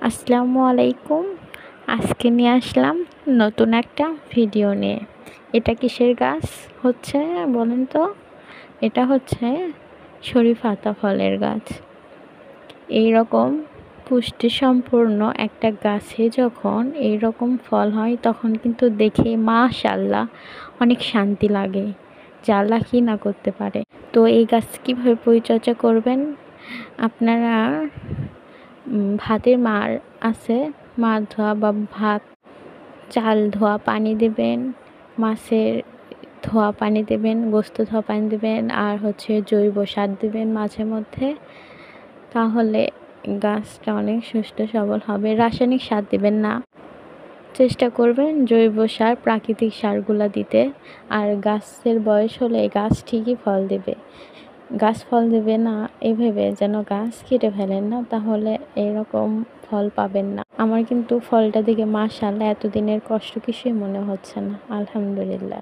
আসসালামু আলাইকুম। আজকে নিয়ে আসলাম নতুন একটা ভিডিও নিয়ে। এটা কিসের গাছ হচ্ছে বলেন তো? এটা হচ্ছে শরীফাতা ফলের গাছ। এই রকম পুষ্টি সম্পূর্ণ একটা গাছে যখন এই রকম ফল হয় তখন কিন্তু দেখে মাশাআল্লাহ অনেক শান্তি লাগে, যে আল্লাহ কি না করতে পারে। তো এই গাছ কীভাবে পরিচর্যা করবেন আপনারা? ভাতের মাড় আছে, মাড় ধোয়া বা ভাত চাল ধোয়া পানি দেবেন, মাছের ধোয়া পানি দেবেন, গোস্ত ধোয়া পানি দেবেন, আর হচ্ছে জৈব সার দেবেন মাঝে মধ্যে। তাহলে গাছটা অনেক সুস্থ সবল হবে। রাসায়নিক সার দেবেন না, চেষ্টা করবেন জৈব সার প্রাকৃতিক সারগুলা দিতে। আর গাছের বয়স হলে গাছ ঠিকই ফল দেবে। গাছ ফল দেবে না এভাবে যেন গাছ কেটে ফেলেন না, তাহলে এরকম ফল পাবেন না। আমার কিন্তু ফলটা দেখে মাশাআল্লাহ এতদিনের কষ্ট কিছুই মনে হচ্ছে না, আলহামদুলিল্লাহ।